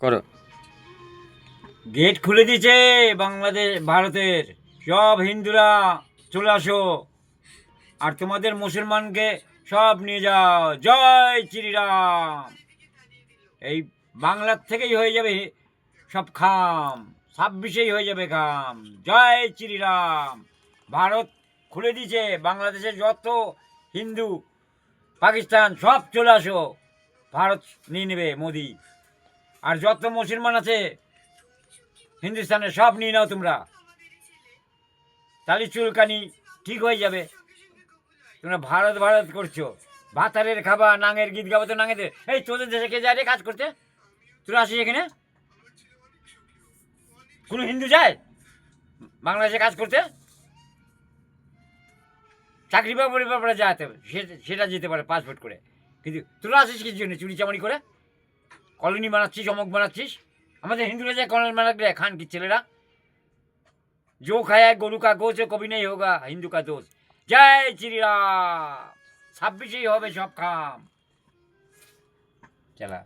করো। গেট খুলে দিয়েছে বাংলাদেশ ভারতের, সব হিন্দুরা চলে আসো, আর তোমাদের মুসলমানকে সব নিয়ে যাও। জয় শ্রীরাম। এই বাংলার থেকেই হয়ে যাবে সব খাম, 26-এই হয়ে যাবে খাম। জয় শ্রীরাম। ভারত খুলে দিয়েছে, বাংলাদেশের যত হিন্দু পাকিস্তান সব চলে আসো, ভারত নিয়ে নেবে মোদি। আর যত মুসলমান আছে হিন্দুস্তানে সব নিয়ে নাও তোমরা, তাহলে চুলকানি ঠিক হয়ে যাবে। তোমরা ভারত ভারত করছো, ভাতারের খাবা, নাঙের গীত গাবো তো নাঙেদের। এই তোদের দেশে কে যায় রে কাজ করতে? তোরা আসিস এখানে? কোনো হিন্দু যায় বাংলাদেশে কাজ করতে? চাকরি বাকরি ব্যাপারে যেতে হবে, সেটা যেতে পারে পাসপোর্ট করে, কিন্তু তোরা আসিস কিছু জন্য চুরি চামারি করে? কলোনি বানাচ্ছিস, অমুক বানাচ্ছিস। আমাদের হিন্দুরা যায় কলোনি বানাতে খান কি ছেলেরা? जो खाया है गोरू का गोश्त कभी नहीं होगा हिंदू का दोस्त। जय श्री राम। 26-এই হবে সব খাম। চলা।